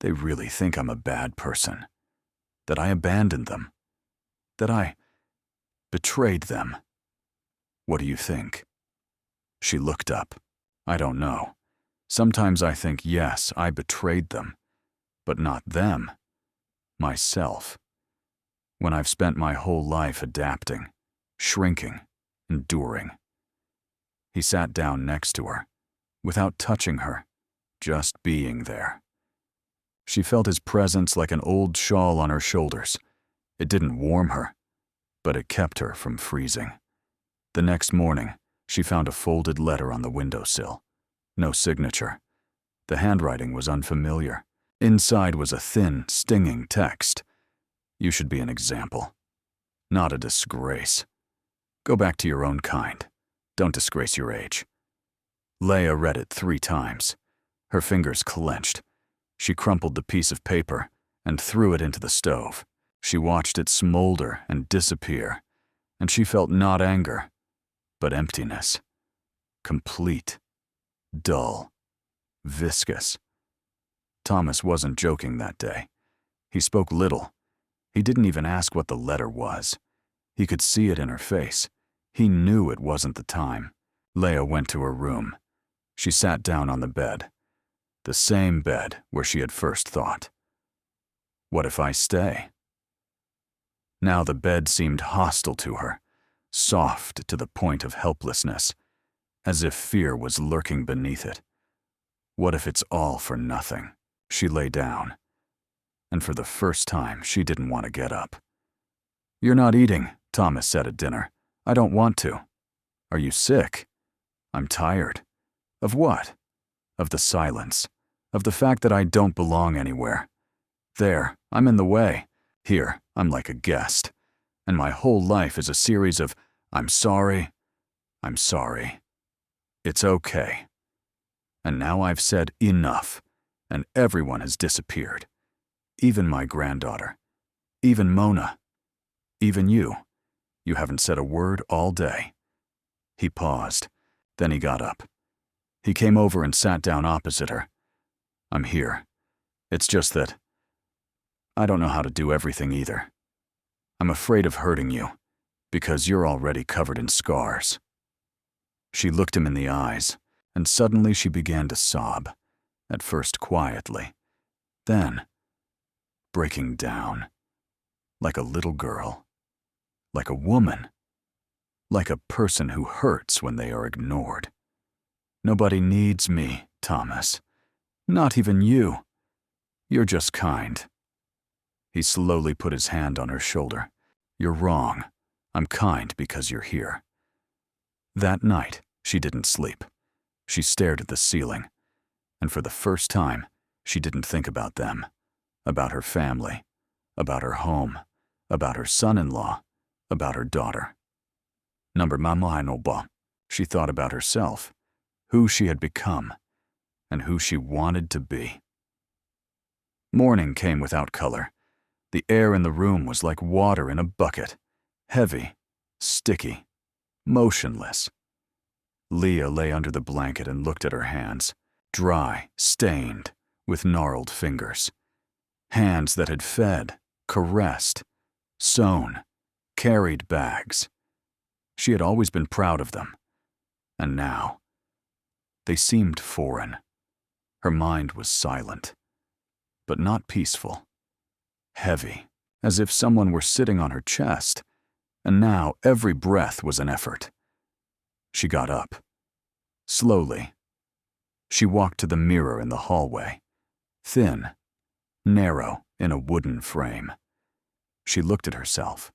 "They really think I'm a bad person. That I abandoned them. That I betrayed them. What do you think?" She looked up. "I don't know. Sometimes I think, yes, I betrayed them. But not them. Myself. When I've spent my whole life adapting, shrinking, enduring." He sat down next to her, without touching her, just being there. She felt his presence like an old shawl on her shoulders. It didn't warm her, but it kept her from freezing. The next morning, she found a folded letter on the windowsill. No signature. The handwriting was unfamiliar. Inside was a thin, stinging text. "You should be an example. Not a disgrace. Go back to your own kind. Don't disgrace your age." Leah read it 3 times. Her fingers clenched. She crumpled the piece of paper and threw it into the stove. She watched it smolder and disappear, and she felt not anger, but emptiness. Complete. Dull. Viscous. Thomas wasn't joking that day. He spoke little. He didn't even ask what the letter was. He could see it in her face. He knew it wasn't the time. Leah went to her room. She sat down on the bed. The same bed where she had first thought. What if I stay? Now the bed seemed hostile to her, soft to the point of helplessness, as if fear was lurking beneath it. What if it's all for nothing? She lay down, and for the first time she didn't want to get up. "You're not eating," Thomas said at dinner. "I don't want to." "Are you sick?" "I'm tired." Of what? Of the silence. Of the fact that I don't belong anywhere. There, I'm in the way. Here, I'm like a guest. And my whole life is a series of, I'm sorry. It's okay. And now I've said enough, and everyone has disappeared. Even my granddaughter. Even Mona. Even you. You haven't said a word all day. He paused. Then he got up. He came over and sat down opposite her. I'm here. It's just that I don't know how to do everything either. I'm afraid of hurting you, because you're already covered in scars. She looked him in the eyes, and suddenly she began to sob, at first quietly, then breaking down, like a little girl, like a woman, like a person who hurts when they are ignored. Nobody needs me, Thomas. Not even you. You're just kind. He slowly put his hand on her shoulder. You're wrong. I'm kind because you're here. That night, she didn't sleep. She stared at the ceiling, and for the first time, she didn't think about them, about her family, about her home, about her son-in-law, about her daughter. Number mama noba. She thought about herself, who she had become, and who she wanted to be. Morning came without color. The air in the room was like water in a bucket, heavy, sticky, motionless. Leah lay under the blanket and looked at her hands, dry, stained, with gnarled fingers. Hands that had fed, caressed, sewn, carried bags. She had always been proud of them. And now, they seemed foreign. Her mind was silent, but not peaceful. Heavy, as if someone were sitting on her chest, and now every breath was an effort. She got up. Slowly. She walked to the mirror in the hallway. Thin, narrow, in a wooden frame. She looked at herself.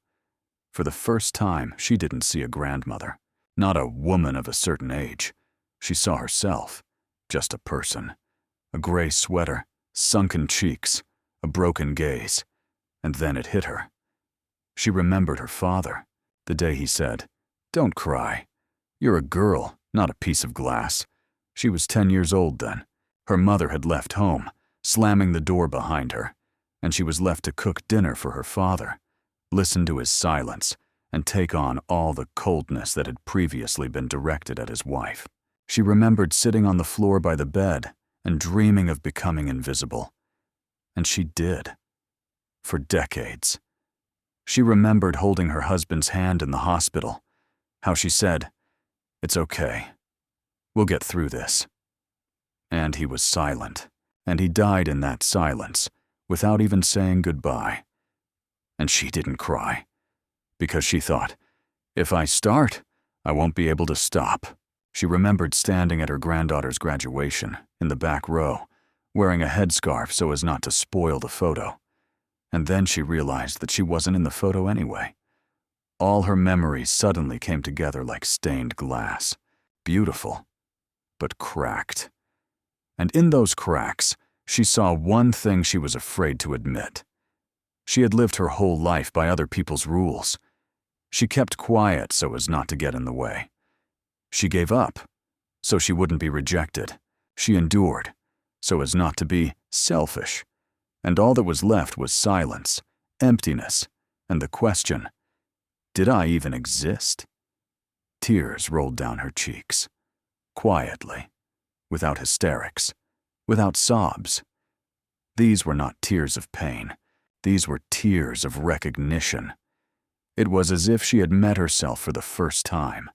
For the first time, she didn't see a grandmother, not a woman of a certain age. She saw herself, just a person. A gray sweater, sunken cheeks, a broken gaze. And then it hit her. She remembered her father, the day he said, "Don't cry. You're a girl, not a piece of glass." She was 10 years old then. Her mother had left home, slamming the door behind her, and she was left to cook dinner for her father, listen to his silence, and take on all the coldness that had previously been directed at his wife. She remembered sitting on the floor by the bed and dreaming of becoming invisible. And she did. For decades. She remembered holding her husband's hand in the hospital, how she said, "It's okay. We'll get through this." And he was silent, and he died in that silence, without even saying goodbye. And she didn't cry, because she thought, if I start, I won't be able to stop. She remembered standing at her granddaughter's graduation, in the back row, wearing a headscarf so as not to spoil the photo. And then she realized that she wasn't in the photo anyway. All her memories suddenly came together like stained glass, beautiful, but cracked. And in those cracks, she saw one thing she was afraid to admit. She had lived her whole life by other people's rules. She kept quiet so as not to get in the way. She gave up, so she wouldn't be rejected. She endured, so as not to be selfish. And all that was left was silence, emptiness, and the question, did I even exist? Tears rolled down her cheeks, quietly, without hysterics, without sobs. These were not tears of pain. These were tears of recognition. It was as if she had met herself for the first time.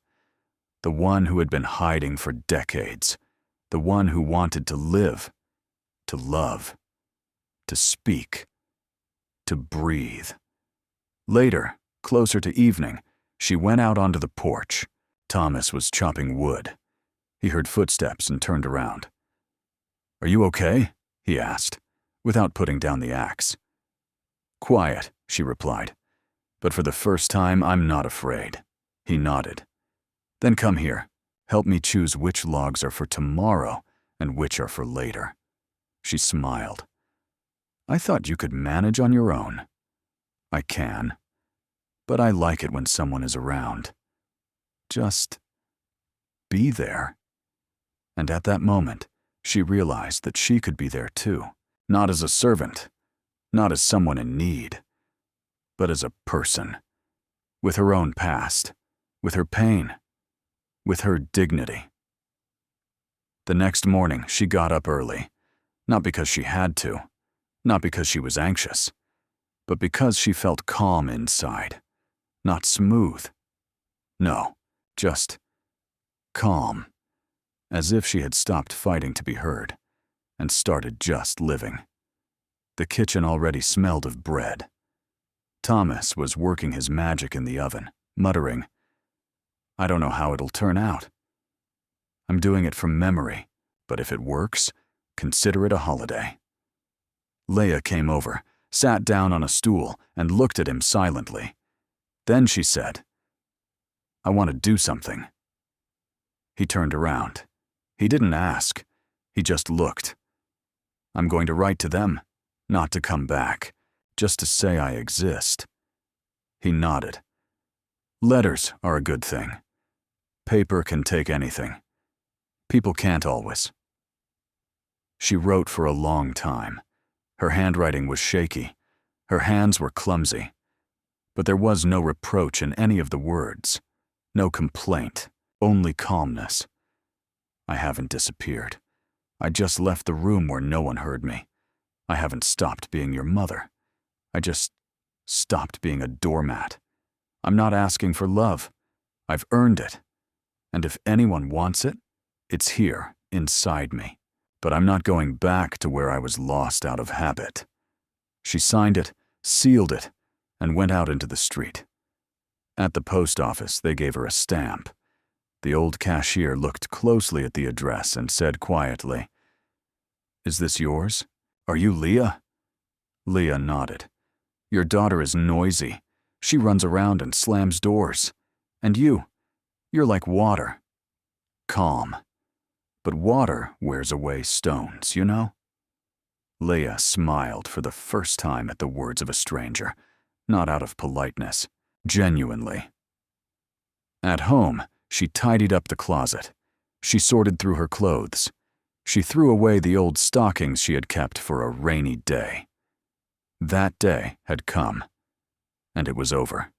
The one who had been hiding for decades. The one who wanted to live, to love, to speak, to breathe. Later, closer to evening, she went out onto the porch. Thomas was chopping wood. He heard footsteps and turned around. "Are you okay?" he asked, without putting down the axe. "Quiet," she replied. "But for the first time, I'm not afraid." He nodded. "Then come here. Help me choose which logs are for tomorrow and which are for later." She smiled. "I thought you could manage on your own." "I can. But I like it when someone is around. Just be there." And at that moment, she realized that she could be there too. Not as a servant, not as someone in need, but as a person. With her own past, with her pain, with her dignity. The next morning, she got up early. Not because she had to, not because she was anxious, but because she felt calm inside. Not smooth. No, just calm. As if she had stopped fighting to be heard and started just living. The kitchen already smelled of bread. Thomas was working his magic in the oven, muttering, "I don't know how it'll turn out. I'm doing it from memory, but if it works, consider it a holiday." Leah came over, sat down on a stool, and looked at him silently. Then she said, "I want to do something." He turned around. He didn't ask. He just looked. "I'm going to write to them, not to come back, just to say I exist." He nodded. "Letters are a good thing. Paper can take anything. People can't always." She wrote for a long time. Her handwriting was shaky. Her hands were clumsy. But there was no reproach in any of the words. No complaint, only calmness. "I haven't disappeared. I just left the room where no one heard me. I haven't stopped being your mother. I just stopped being a doormat. I'm not asking for love. I've earned it. And if anyone wants it, it's here, inside me. But I'm not going back to where I was lost out of habit." She signed it, sealed it, and went out into the street. At the post office, they gave her a stamp. The old cashier looked closely at the address and said quietly, "Is this yours? Are you Leah?" Leah nodded. "Your daughter is noisy. She runs around and slams doors. And you're like water. Calm. But water wears away stones, you know?" Leah smiled for the first time at the words of a stranger, not out of politeness, genuinely. At home, she tidied up the closet. She sorted through her clothes. She threw away the old stockings she had kept for a rainy day. That day had come, and it was over.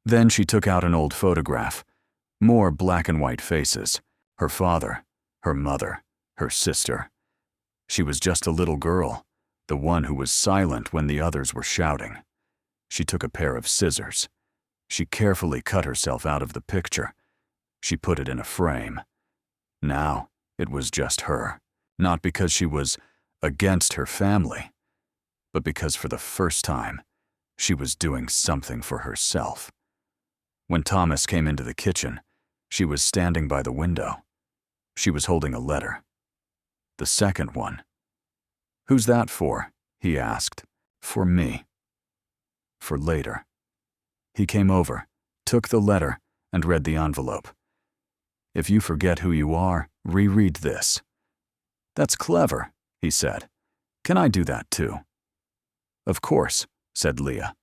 Then she took out an old photograph, more black and white faces, her father, her mother, her sister. She was just a little girl, the one who was silent when the others were shouting. She took a pair of scissors. She carefully cut herself out of the picture. She put it in a frame. Now, it was just her, not because she was against her family, but because for the first time, she was doing something for herself. When Thomas came into the kitchen, she was standing by the window. She was holding a letter. The second one. "Who's that for?" he asked. "For me." For later. He came over, took the letter, and read the envelope. "If you forget who you are, reread this." "That's clever," he said. "Can I do that too?" "Of course," said Leah.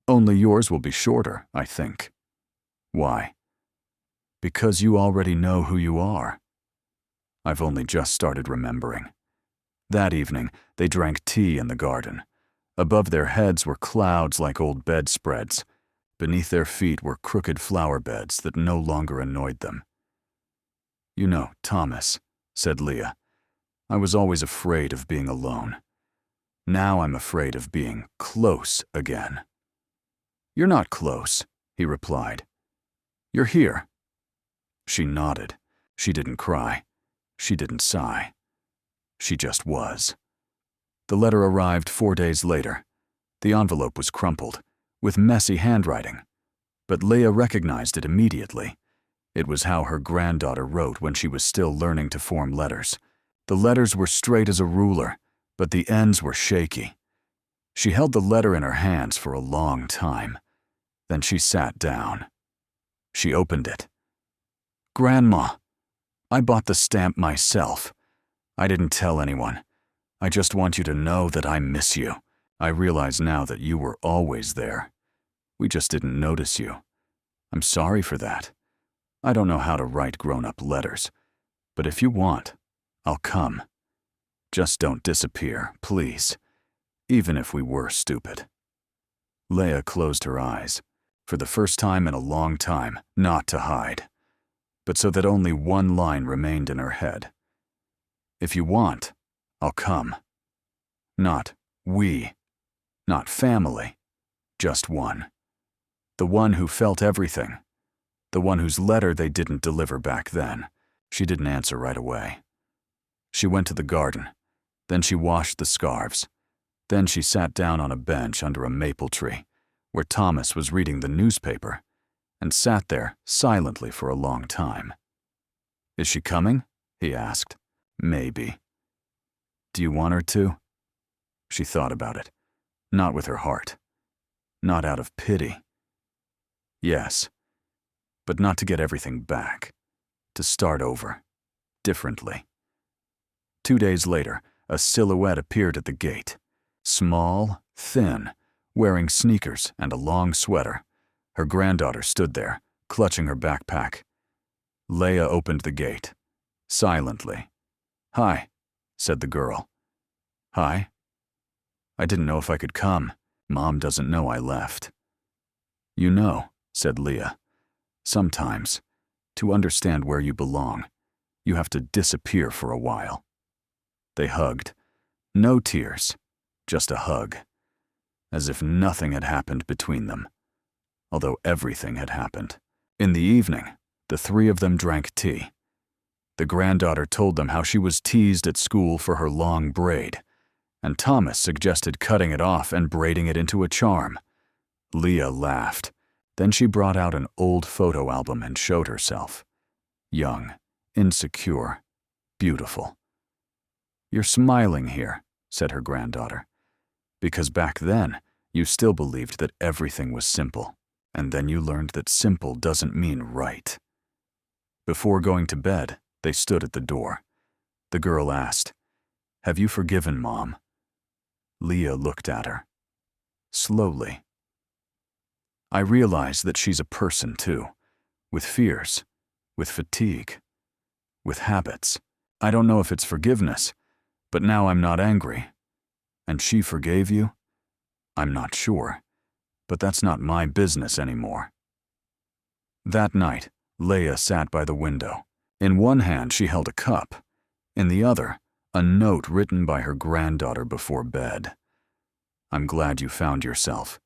"Only yours will be shorter, I think." "Why?" "Because you already know who you are." I've only just started remembering. That evening, they drank tea in the garden. Above their heads were clouds like old bedspreads. Beneath their feet were crooked flower beds that no longer annoyed them. "You know, Thomas," said Leah, "I was always afraid of being alone. Now I'm afraid of being close again." "You're not close," he replied. "You're here." She nodded. She didn't cry. She didn't sigh. She just was. The letter arrived 4 days later. The envelope was crumpled, with messy handwriting. But Leah recognized it immediately. It was how her granddaughter wrote when she was still learning to form letters. The letters were straight as a ruler, but the ends were shaky. She held the letter in her hands for a long time. Then she sat down. She opened it. Grandma, I bought the stamp myself. I didn't tell anyone. I just want you to know that I miss you. I realize now that you were always there. We just didn't notice you. I'm sorry for that. I don't know how to write grown-up letters, but if you want, I'll come. Just don't disappear, please, even if we were stupid." Leia closed her eyes, for the first time in a long time, not to hide, but so that only one line remained in her head. "If you want, I'll come. Not we, not family, just one. The one who felt everything. The one whose letter they didn't deliver back then." She didn't answer right away. She went to the garden. Then she washed the scarves. Then she sat down on a bench under a maple tree, where Thomas was reading the newspaper, and sat there silently for a long time. "Is she coming?" he asked. "Maybe." "Do you want her to?" She thought about it, not with her heart, not out of pity. Yes, but not to get everything back, to start over, differently. 2 days later, a silhouette appeared at the gate. Small, thin, wearing sneakers and a long sweater. Her granddaughter stood there, clutching her backpack. Leia opened the gate, silently. "Hi," said the girl. "Hi. I didn't know if I could come. Mom doesn't know I left." "You know," said Leia, "sometimes, to understand where you belong, you have to disappear for a while." They hugged. No tears, just a hug. As if nothing had happened between them, although everything had happened. In the evening, the three of them drank tea. The granddaughter told them how she was teased at school for her long braid, and Thomas suggested cutting it off and braiding it into a charm. Leia laughed. Then she brought out an old photo album and showed herself. Young, insecure, beautiful. "You're smiling here," said her granddaughter, "because back then you still believed that everything was simple, and then you learned that simple doesn't mean right." Before going to bed, they stood at the door. The girl asked, "Have you forgiven Mom?" Leia looked at her. Slowly. "I realize that she's a person too, with fears, with fatigue, with habits. I don't know if it's forgiveness, but now I'm not angry. And she forgave you? I'm not sure, but that's not my business anymore." That night, Leia sat by the window. In one hand she held a cup, in the other, a note written by her granddaughter before bed. "I'm glad you found yourself,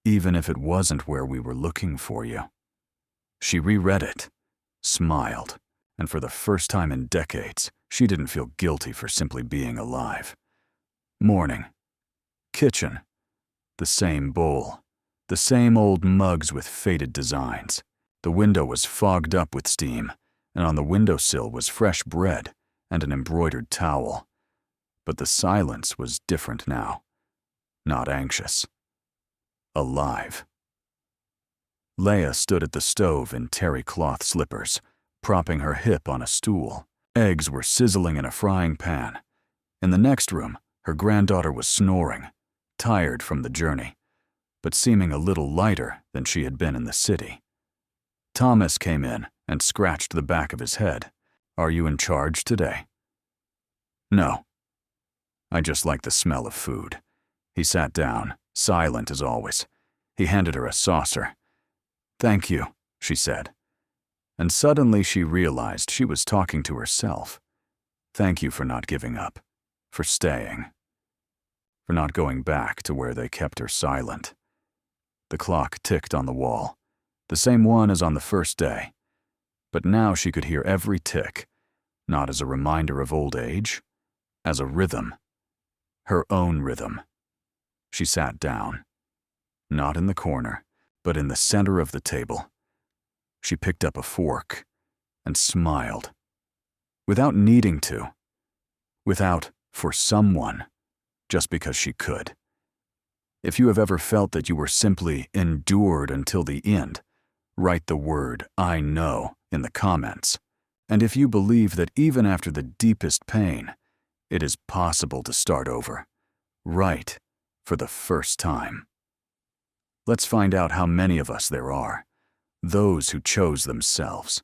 even if it wasn't where we were looking for you." She reread it, smiled, and for the first time in decades, she didn't feel guilty for simply being alive. Morning. Kitchen. The same bowl. The same old mugs with faded designs. The window was fogged up with steam, and on the windowsill was fresh bread and an embroidered towel. But the silence was different now. Not anxious. Alive. Leia stood at the stove in terry cloth slippers, propping her hip on a stool. Eggs were sizzling in a frying pan. In the next room, her granddaughter was snoring, tired from the journey, but seeming a little lighter than she had been in the city. Thomas came in and scratched the back of his head. "Are you in charge today?" "No. I just like the smell of food." He sat down, silent as always. He handed her a saucer. "Thank you," she said. And suddenly she realized she was talking to herself. Thank you for not giving up, for staying, for not going back to where they kept her silent. The clock ticked on the wall, the same one as on the first day. But now she could hear every tick, not as a reminder of old age, as a rhythm, her own rhythm. She sat down, not in the corner, but in the center of the table. She picked up a fork and smiled, without needing to, without for someone, just because she could. If you have ever felt that you were simply endured until the end, write the word "I know" in the comments. And if you believe that even after the deepest pain, it is possible to start over, right, for the first time. Let's find out how many of us there are, those who chose themselves.